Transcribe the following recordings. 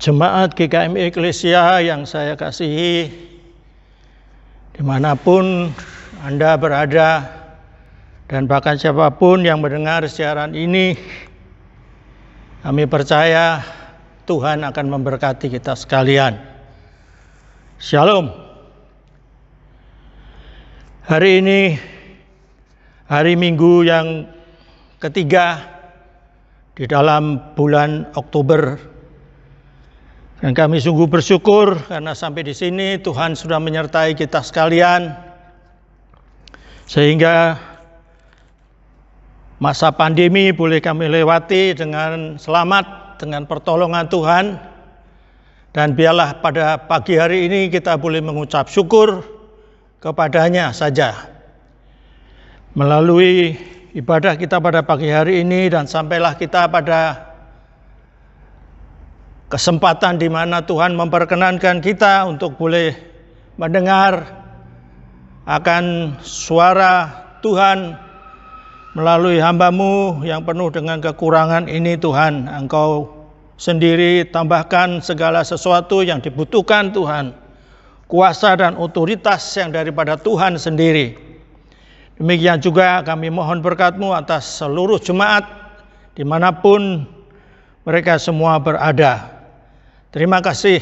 Jemaat GKM Eklesia yang saya kasihi, dimanapun Anda berada, dan bahkan siapapun yang mendengar siaran ini, kami percaya Tuhan akan memberkati kita sekalian. Shalom. Hari ini hari Minggu yang ketiga di dalam bulan Oktober. Dan kami sungguh bersyukur karena sampai di sini Tuhan sudah menyertai kita sekalian. Sehingga masa pandemi boleh kami lewati dengan selamat, dengan pertolongan Tuhan. Dan biarlah pada pagi hari ini kita boleh mengucap syukur kepadanya saja. Melalui ibadah kita pada pagi hari ini dan sampailah kita pada kesempatan di mana Tuhan memperkenankan kita untuk boleh mendengar akan suara Tuhan melalui hamba-Mu yang penuh dengan kekurangan ini. Tuhan, Engkau sendiri tambahkan segala sesuatu yang dibutuhkan Tuhan, kuasa dan otoritas yang daripada Tuhan sendiri. Demikian juga kami mohon berkat-Mu atas seluruh jemaat dimanapun mereka semua berada. Terima kasih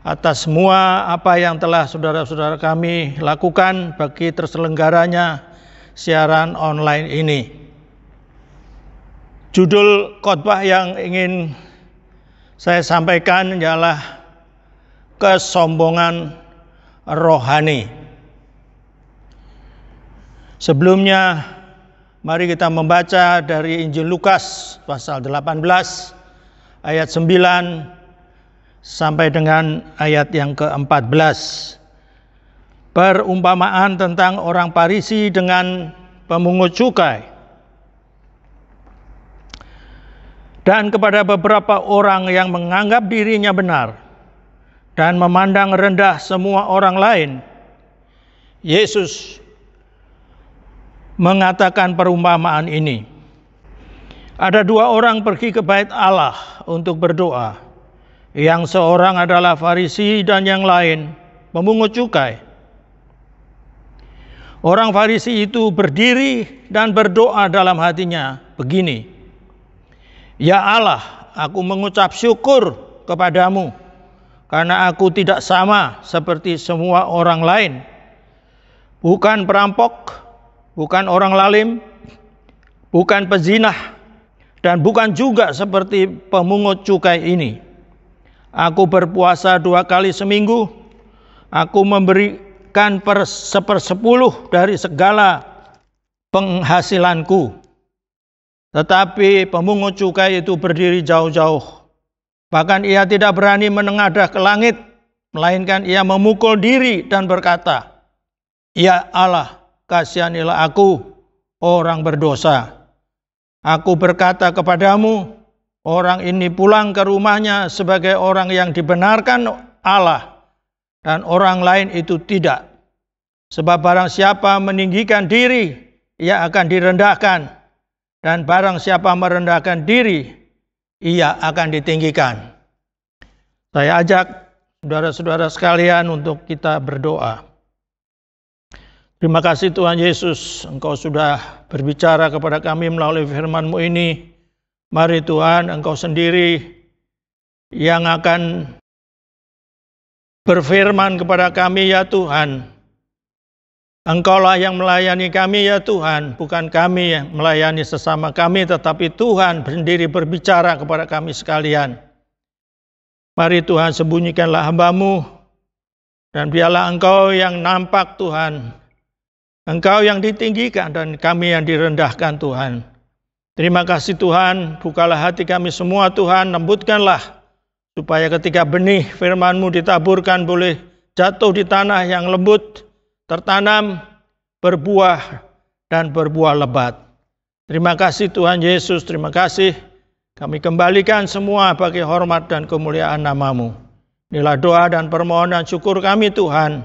atas semua apa yang telah saudara-saudara kami lakukan bagi terselenggaranya siaran online ini. Judul khotbah yang ingin saya sampaikan ialah kesombongan rohani. Sebelumnya, mari kita membaca dari Injil Lukas pasal 18 ayat 9 sampai dengan ayat yang ke-14. Perumpamaan tentang orang Farisi dengan pemungut cukai. Dan kepada beberapa orang yang menganggap dirinya benar dan memandang rendah semua orang lain, Yesus mengatakan perumpamaan ini. Ada dua orang pergi ke bait Allah untuk berdoa. Yang seorang adalah Farisi dan yang lain pemungut cukai. Orang Farisi itu berdiri dan berdoa dalam hatinya begini, "Ya Allah, aku mengucap syukur kepadamu karena aku tidak sama seperti semua orang lain. Bukan perampok, bukan orang lalim, bukan pezinah, dan bukan juga seperti pemungut cukai ini. Aku berpuasa 2 kali seminggu. Aku memberikan 1/10 dari segala penghasilanku." Tetapi pemungut cukai itu berdiri jauh-jauh. Bahkan ia tidak berani menengadah ke langit, melainkan ia memukul diri dan berkata, "Ya Allah, kasihanilah aku, orang berdosa." Aku berkata kepadamu, orang ini pulang ke rumahnya sebagai orang yang dibenarkan Allah, dan orang lain itu tidak. Sebab barang siapa meninggikan diri, ia akan direndahkan, dan barang siapa merendahkan diri, ia akan ditinggikan. Saya ajak saudara-saudara sekalian untuk kita berdoa. Terima kasih Tuhan Yesus, Engkau sudah berbicara kepada kami melalui firman-Mu ini. Mari Tuhan, Engkau sendiri yang akan berfirman kepada kami ya Tuhan. Engkaulah yang melayani kami ya Tuhan, bukan kami yang melayani sesama kami, tetapi Tuhan sendiri berbicara kepada kami sekalian. Mari Tuhan, sembunyikanlah hamba-Mu, dan biarlah Engkau yang nampak Tuhan. Engkau yang ditinggikan dan kami yang direndahkan Tuhan. Terima kasih Tuhan, bukalah hati kami semua Tuhan, lembutkanlah supaya ketika benih firman-Mu ditaburkan boleh jatuh di tanah yang lembut, tertanam, berbuah dan berbuah lebat. Terima kasih Tuhan Yesus, terima kasih. Kami kembalikan semua bagi hormat dan kemuliaan nama-Mu. Inilah doa dan permohonan syukur kami Tuhan.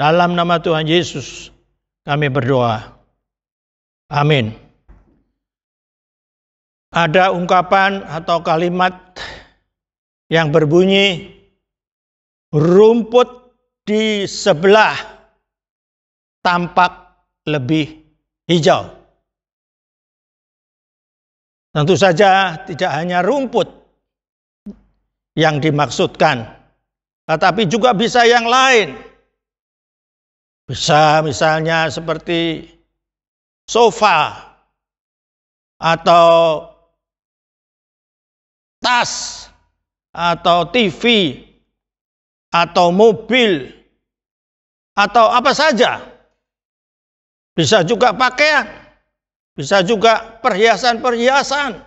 Dalam nama Tuhan Yesus kami berdoa. Amin. Ada ungkapan atau kalimat yang berbunyi, rumput di sebelah tampak lebih hijau. Tentu saja tidak hanya rumput yang dimaksudkan, tetapi juga bisa yang lain. Bisa misalnya seperti sofa atau tas atau TV atau mobil atau apa saja. Bisa juga pakaian, bisa juga perhiasan-perhiasan,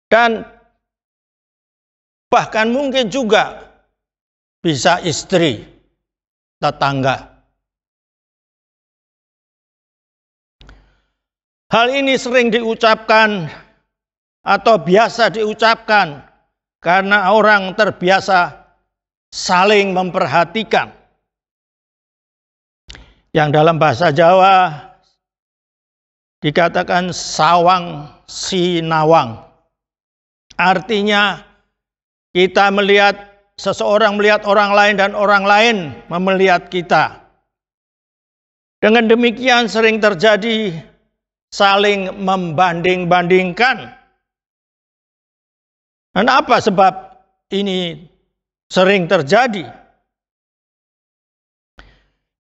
dan bahkan mungkin juga bisa istri, tetangga. Hal ini sering diucapkan atau biasa diucapkan karena orang terbiasa saling memperhatikan. Yang dalam bahasa Jawa dikatakan sawang sinawang. Artinya kita melihat, seseorang melihat orang lain dan orang lain melihat kita. Dengan demikian sering terjadi saling membanding-bandingkan. Dan apa sebab ini sering terjadi?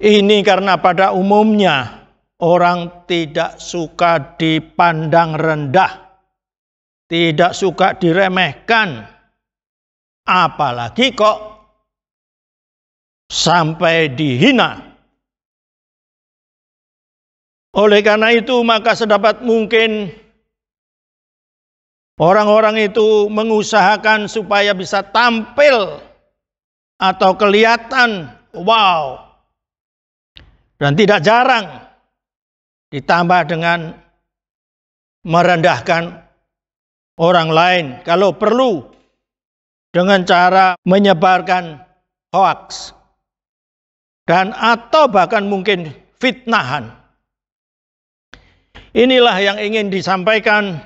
Ini karena pada umumnya orang tidak suka dipandang rendah, tidak suka diremehkan, apalagi kok sampai dihina. Oleh karena itu, maka sedapat mungkin orang-orang itu mengusahakan supaya bisa tampil atau kelihatan wow. Dan tidak jarang ditambah dengan merendahkan orang lain, kalau perlu dengan cara menyebarkan hoaks dan atau bahkan mungkin fitnahan. Inilah yang ingin disampaikan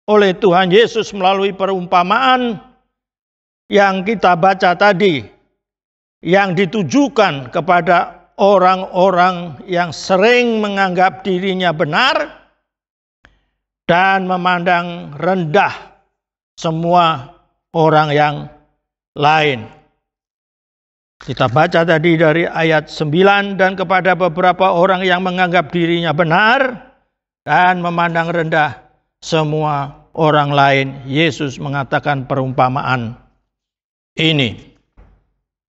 oleh Tuhan Yesus melalui perumpamaan yang kita baca tadi, yang ditujukan kepada orang-orang yang sering menganggap dirinya benar dan memandang rendah semua orang yang lain. Kita baca tadi dari ayat 9, dan kepada beberapa orang yang menganggap dirinya benar dan memandang rendah semua orang lain, Yesus mengatakan perumpamaan ini.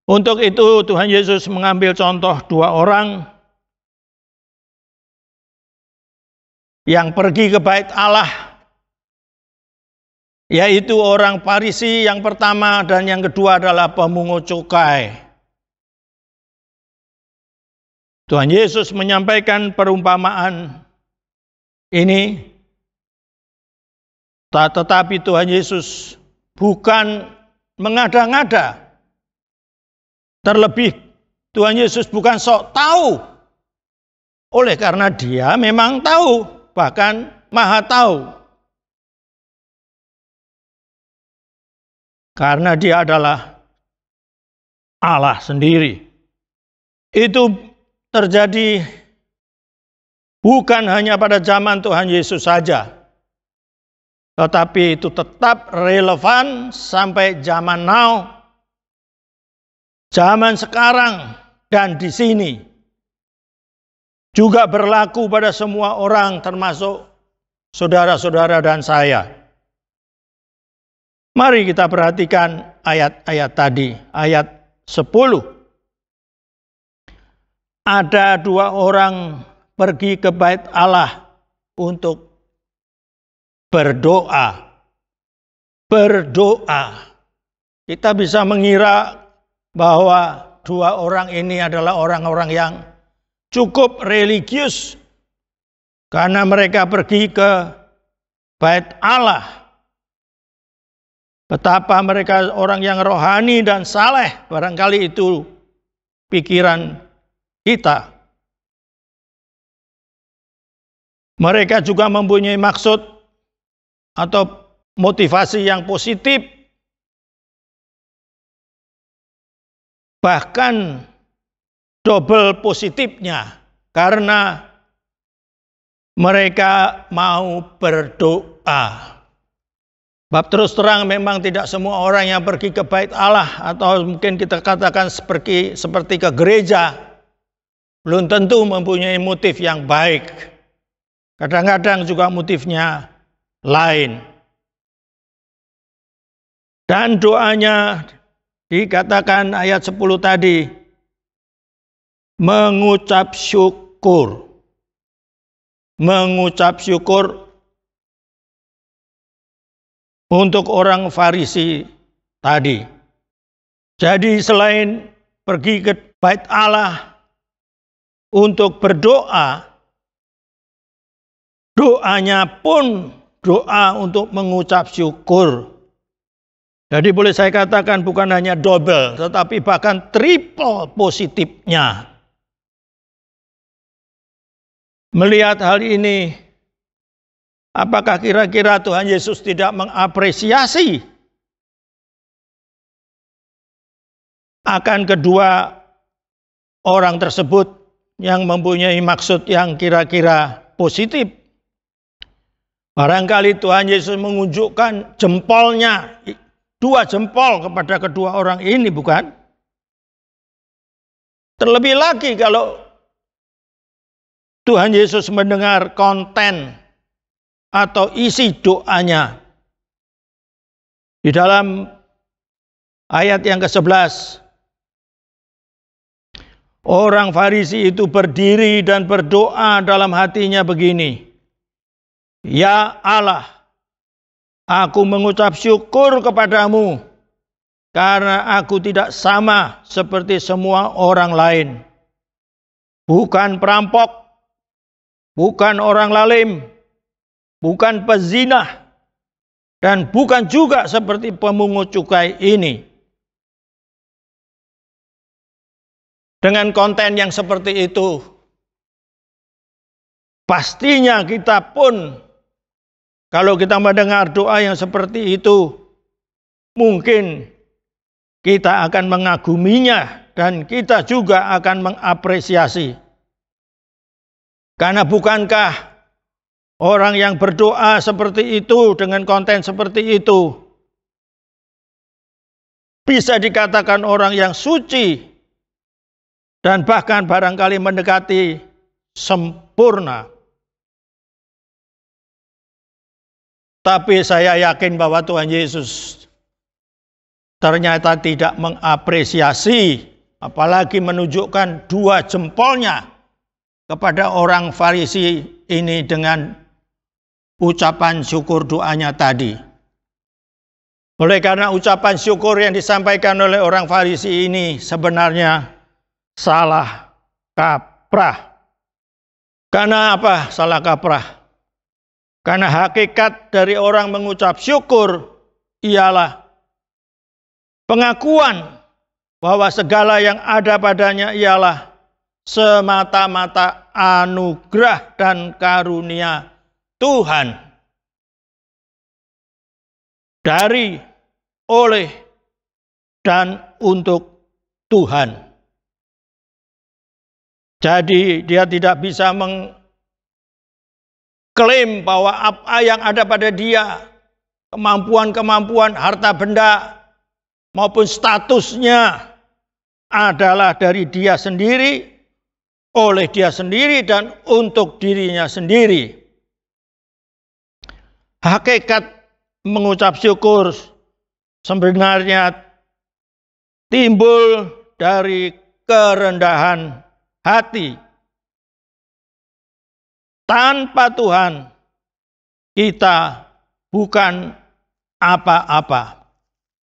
Untuk itu Tuhan Yesus mengambil contoh dua orang yang pergi ke bait Allah, yaitu orang Farisi yang pertama dan yang kedua adalah pemungut cukai. Tuhan Yesus menyampaikan perumpamaan ini, tetapi Tuhan Yesus bukan mengada-ngada. Terlebih Tuhan Yesus bukan sok tahu. Oleh karena dia memang tahu, bahkan maha tahu. Karena dia adalah Allah sendiri. Itu terjadi bukan hanya pada zaman Tuhan Yesus saja, tetapi itu tetap relevan sampai zaman now, zaman sekarang, dan di sini juga berlaku pada semua orang, termasuk saudara-saudara dan saya. Mari kita perhatikan ayat-ayat tadi, ayat 10. Ada dua orang pergi ke bait Allah untuk berdoa. Berdoa. Kita bisa mengira bahwa dua orang ini adalah orang-orang yang cukup religius, karena mereka pergi ke bait Allah. Betapa mereka orang yang rohani dan saleh, barangkali itu pikiran kita. Mereka juga mempunyai maksud atau motivasi yang positif bahkan double positifnya, karena mereka mau berdoa. Bab terus terang memang tidak semua orang yang pergi ke bait Allah, atau mungkin kita katakan seperti ke gereja, belum tentu mempunyai motif yang baik. Kadang-kadang juga motifnya lain. Dan doanya dikatakan ayat 10 tadi, mengucap syukur. Mengucap syukur untuk orang Farisi tadi. Jadi selain pergi ke bait Allah untuk berdoa, doanya pun doa untuk mengucap syukur. Jadi boleh saya katakan bukan hanya double, tetapi bahkan triple positifnya. Melihat hal ini, apakah kira-kira Tuhan Yesus tidak mengapresiasi akan kedua orang tersebut yang mempunyai maksud yang kira-kira positif? Barangkali Tuhan Yesus menunjukkan jempolnya, 2 jempol kepada kedua orang ini, bukan? Terlebih lagi kalau Tuhan Yesus mendengar konten atau isi doanya. Di dalam ayat yang ke-11, orang Farisi itu berdiri dan berdoa dalam hatinya begini, "Ya Allah, aku mengucap syukur kepadamu karena aku tidak sama seperti semua orang lain. Bukan perampok, bukan orang lalim, bukan pezinah, dan bukan juga seperti pemungut cukai ini." Dengan konten yang seperti itu, pastinya kita pun, kalau kita mendengar doa yang seperti itu, mungkin kita akan mengaguminya dan kita juga akan mengapresiasi. Karena bukankah orang yang berdoa seperti itu dengan konten seperti itu bisa dikatakan orang yang suci dan bahkan barangkali mendekati sempurna. Tapi saya yakin bahwa Tuhan Yesus ternyata tidak mengapresiasi, apalagi menunjukkan 2 jempolnya kepada orang Farisi ini dengan ucapan syukur doanya tadi. Oleh karena ucapan syukur yang disampaikan oleh orang Farisi ini sebenarnya salah kaprah. Karena apa salah kaprah? Karena hakikat dari orang mengucap syukur ialah pengakuan bahwa segala yang ada padanya ialah semata-mata anugerah dan karunia Tuhan. Dari, oleh, dan untuk Tuhan. Jadi dia tidak bisa mengklaim bahwa apa yang ada pada dia, kemampuan-kemampuan, harta benda, maupun statusnya adalah dari dia sendiri, oleh dia sendiri, dan untuk dirinya sendiri. Hakikat mengucap syukur sebenarnya timbul dari kerendahan hati. Tanpa Tuhan, kita bukan apa-apa.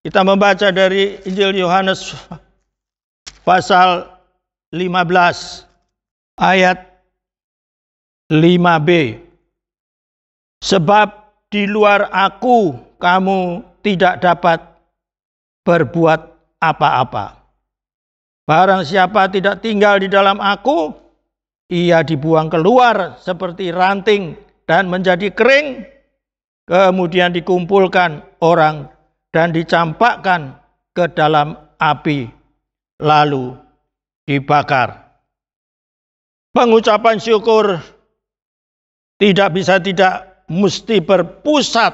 Kita membaca dari Injil Yohanes pasal 15 ayat 5b. Sebab di luar aku kamu tidak dapat berbuat apa-apa. Barang siapa tidak tinggal di dalam aku, ia dibuang keluar seperti ranting dan menjadi kering, kemudian dikumpulkan orang dan dicampakkan ke dalam api lalu dibakar. Pengucapan syukur tidak bisa tidak mesti berpusat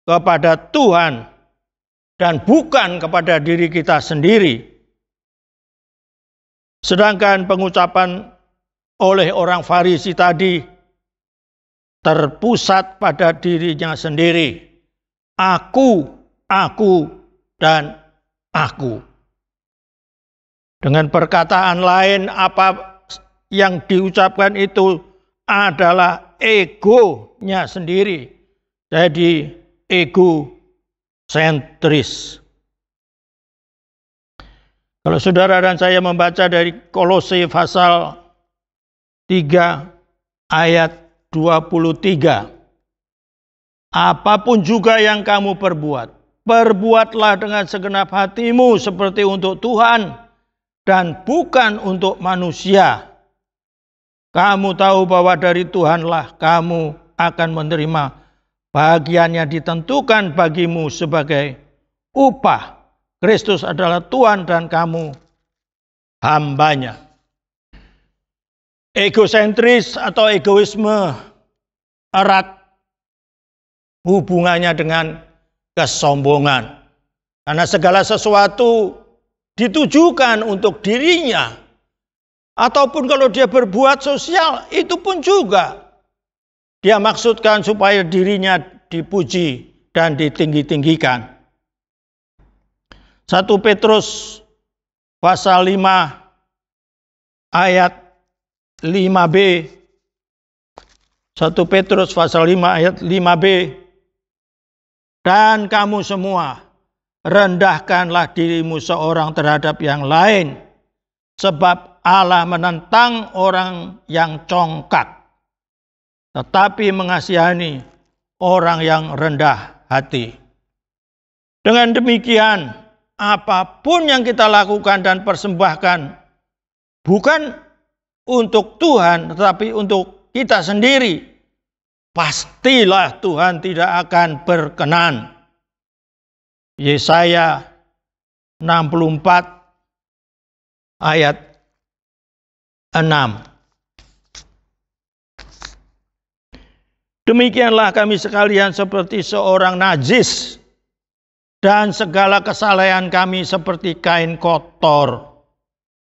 kepada Tuhan dan bukan kepada diri kita sendiri. Sedangkan pengucapan oleh orang Farisi tadi terpusat pada dirinya sendiri. Aku, dan aku. Dengan perkataan lain, apa yang diucapkan itu adalah egonya sendiri. Jadi egosentris. Kalau saudara dan saya membaca dari Kolose pasal 3 ayat 23. Apapun juga yang kamu perbuat, perbuatlah dengan segenap hatimu seperti untuk Tuhan dan bukan untuk manusia. Kamu tahu bahwa dari Tuhanlah kamu akan menerima bagian yang ditentukan bagimu sebagai upah. Kristus adalah Tuhan dan kamu hambanya. Egosentris atau egoisme erat hubungannya dengan kesombongan. Karena segala sesuatu ditujukan untuk dirinya. Ataupun kalau dia berbuat sosial, itu pun juga dia maksudkan supaya dirinya dipuji dan ditinggi-tinggikan. 1 Petrus pasal 5 ayat 5b. 1 Petrus pasal 5 ayat 5b. Dan kamu semua rendahkanlah dirimu seorang terhadap yang lain, sebab Allah menentang orang yang congkak, tetapi mengasihani orang yang rendah hati. Dengan demikian, apapun yang kita lakukan dan persembahkan, bukan untuk Tuhan, tetapi untuk kita sendiri, pastilah Tuhan tidak akan berkenan. Yesaya 64 ayat 6. Demikianlah kami sekalian seperti seorang najis, dan segala kesalehan kami seperti kain kotor.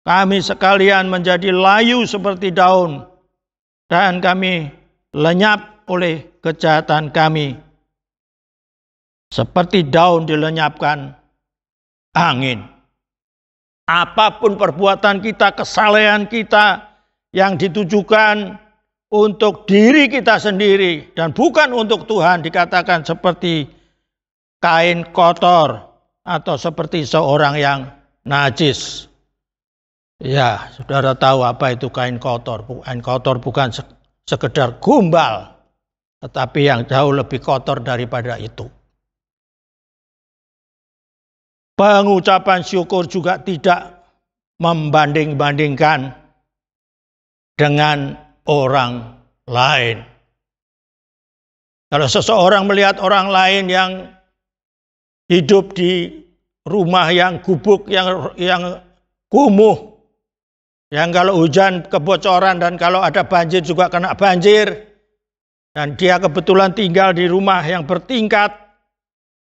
Kami sekalian menjadi layu seperti daun, dan kami lenyap oleh kejahatan kami, seperti daun dilenyapkan angin. Apapun perbuatan kita, kesalehan kita yang ditujukan untuk diri kita sendiri dan bukan untuk Tuhan, dikatakan seperti kain kotor atau seperti seorang yang najis. Ya, saudara tahu apa itu kain kotor. Kain kotor bukan sekedar gumbal, tetapi yang jauh lebih kotor daripada itu. Pengucapan syukur juga tidak membanding-bandingkan dengan orang lain. Kalau seseorang melihat orang lain yang hidup di rumah yang gubuk, yang kumuh, yang kalau hujan kebocoran dan kalau ada banjir juga kena banjir, dan dia kebetulan tinggal di rumah yang bertingkat,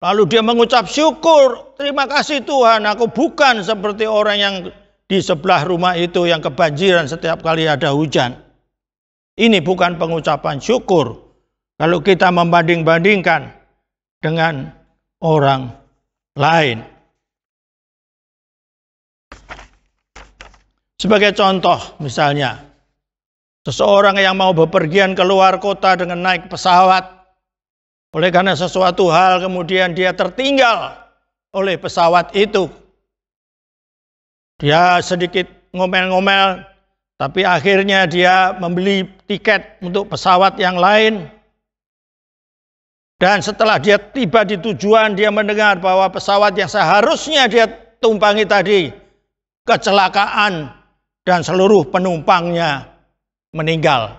lalu dia mengucap syukur, terima kasih Tuhan, aku bukan seperti orang yang di sebelah rumah itu yang kebanjiran setiap kali ada hujan. Ini bukan pengucapan syukur kalau kita membanding-bandingkan dengan orang lain. Sebagai contoh misalnya, seseorang yang mau bepergian ke luar kota dengan naik pesawat, oleh karena sesuatu hal kemudian dia tertinggal oleh pesawat itu. Dia sedikit ngomel-ngomel, tapi akhirnya dia membeli tiket untuk pesawat yang lain. Dan setelah dia tiba di tujuan, dia mendengar bahwa pesawat yang seharusnya dia tumpangi tadi kecelakaan dan seluruh penumpangnya meninggal.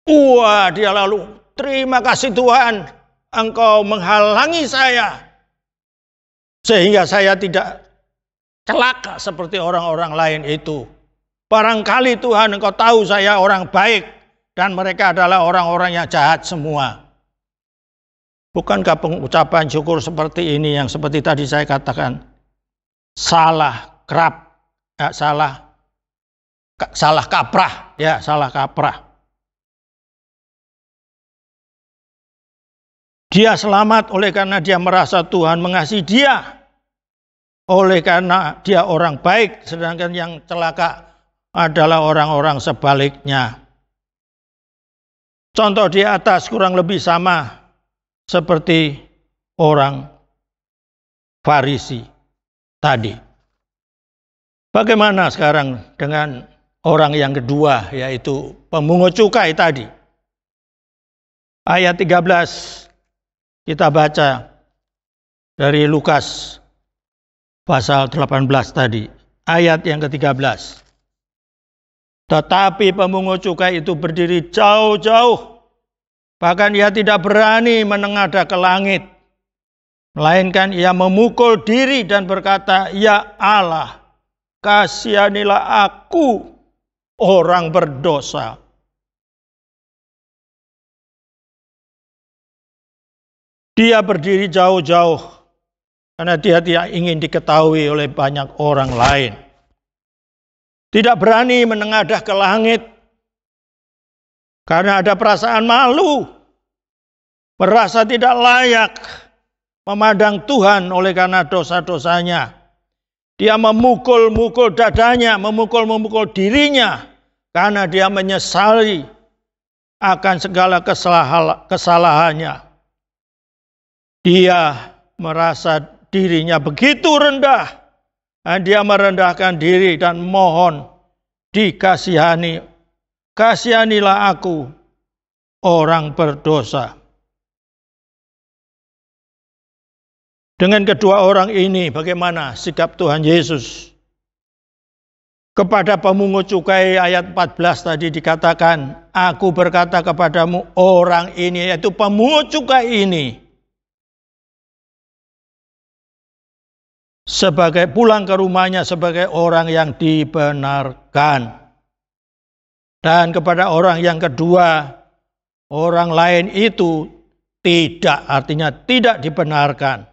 Wah, dia lalu, terima kasih Tuhan, Engkau menghalangi saya, sehingga saya tidak celaka seperti orang-orang lain itu. Barangkali Tuhan, Engkau tahu saya orang baik dan mereka adalah orang-orang yang jahat semua. Bukankah pengucapan syukur seperti ini yang seperti tadi saya katakan salah kaprah, ya, salah kaprah. Dia selamat oleh karena dia merasa Tuhan mengasihi dia. Oleh karena dia orang baik, sedangkan yang celaka adalah orang-orang sebaliknya. Contoh di atas kurang lebih sama seperti orang Farisi tadi. Bagaimana sekarang dengan orang yang kedua, yaitu pemungut cukai tadi? Ayat 13 kita baca dari Lukas pasal 18 tadi, ayat yang ke-13. Tetapi pemungut cukai itu berdiri jauh-jauh, bahkan ia tidak berani menengadah ke langit, melainkan ia memukul diri dan berkata, "Ya Allah, kasihanilah aku, orang berdosa." Dia berdiri jauh-jauh karena dia tidak ingin diketahui oleh banyak orang lain. Tidak berani menengadah ke langit karena ada perasaan malu, merasa tidak layak memandang Tuhan oleh karena dosa-dosanya. Dia memukul-mukul dadanya, memukul dirinya karena dia menyesali akan segala kesalahannya. Dia merasa dirinya begitu rendah. Dan dia merendahkan diri dan mohon dikasihani. Kasihanilah aku, orang berdosa. Dengan kedua orang ini, bagaimana sikap Tuhan Yesus? Kepada pemungut cukai ayat 14 tadi dikatakan, aku berkata kepadamu, orang ini, yaitu pemungut cukai ini, sebagai pulang ke rumahnya sebagai orang yang dibenarkan. Dan kepada orang yang kedua, orang lain itu tidak, artinya tidak dibenarkan.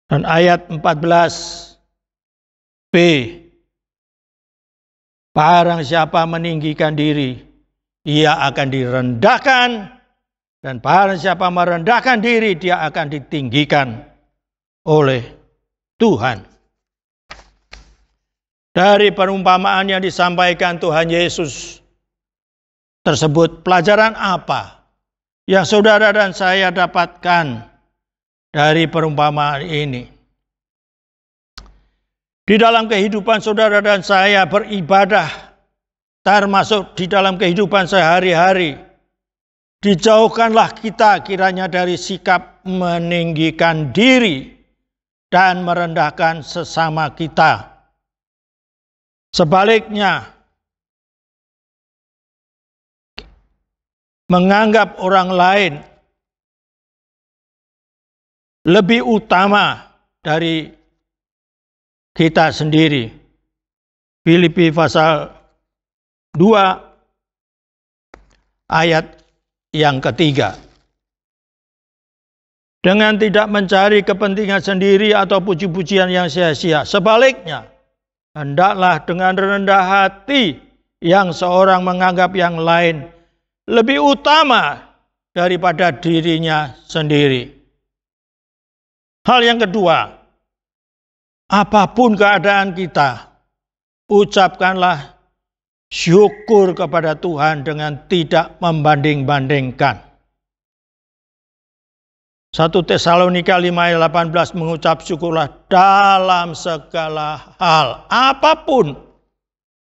Dan ayat 14b, barang siapa meninggikan diri, ia akan direndahkan, dan barang siapa merendahkan diri, dia akan ditinggikan oleh Tuhan. Dari perumpamaan yang disampaikan Tuhan Yesus tersebut, pelajaran apa yang saudara dan saya dapatkan dari perumpamaan ini? Di dalam kehidupan saudara dan saya beribadah, termasuk di dalam kehidupan sehari-hari, dijauhkanlah kita kiranya dari sikap meninggikan diri dan merendahkan sesama kita. Sebaliknya, menganggap orang lain lebih utama dari kita sendiri. Filipi pasal 2 ayat yang ketiga. Dengan tidak mencari kepentingan sendiri atau puji-pujian yang sia-sia. Sebaliknya, hendaklah dengan rendah hati yang seorang menganggap yang lain lebih utama daripada dirinya sendiri. Hal yang kedua, apapun keadaan kita, ucapkanlah syukur kepada Tuhan dengan tidak membanding-bandingkan. 1 Tesalonika 5 ayat 18 mengucap syukurlah dalam segala hal. Apapun.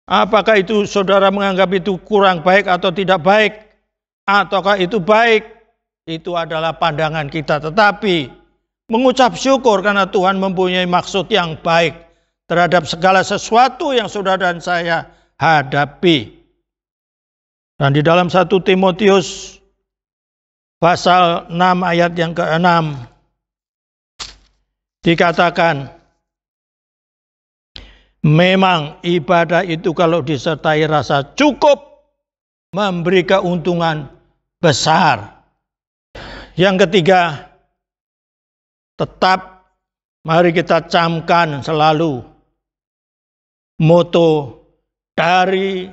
Apakah itu saudara menganggap itu kurang baik atau tidak baik? Ataukah itu baik? Itu adalah pandangan kita. Tetapi mengucap syukur karena Tuhan mempunyai maksud yang baik terhadap segala sesuatu yang saudara dan saya hadapi. Dan di dalam 1 Timotius pasal 6 ayat yang ke-6 dikatakan, Memang ibadah itu kalau disertai rasa cukup memberi keuntungan besar. Yang ketiga, tetap mari kita camkan selalu moto dari,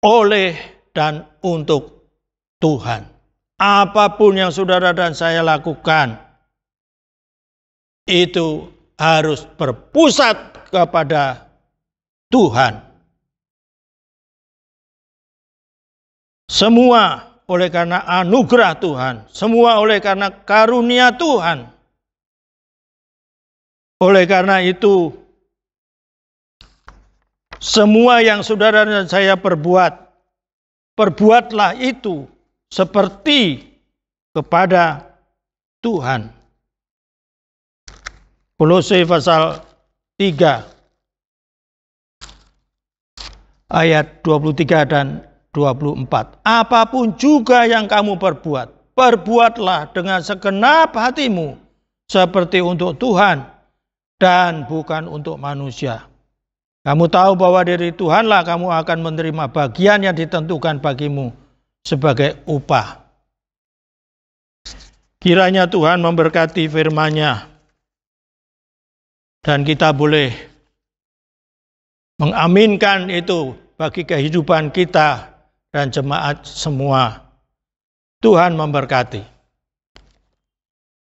oleh, dan untuk Tuhan. Apapun yang saudara dan saya lakukan, itu harus berpusat kepada Tuhan. Semua oleh karena anugerah Tuhan, semua oleh karena karunia Tuhan. Oleh karena itu, semua yang saudara dan saya perbuat, perbuatlah itu seperti kepada Tuhan. Kolose pasal 3 ayat 23 dan 24. Apapun juga yang kamu perbuat, perbuatlah dengan segenap hatimu seperti untuk Tuhan dan bukan untuk manusia. Kamu tahu bahwa dari Tuhanlah kamu akan menerima bagian yang ditentukan bagimu sebagai upah. Kiranya Tuhan memberkati firman-Nya dan kita boleh mengaminkan itu bagi kehidupan kita dan jemaat semua. Tuhan memberkati.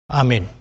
Amin.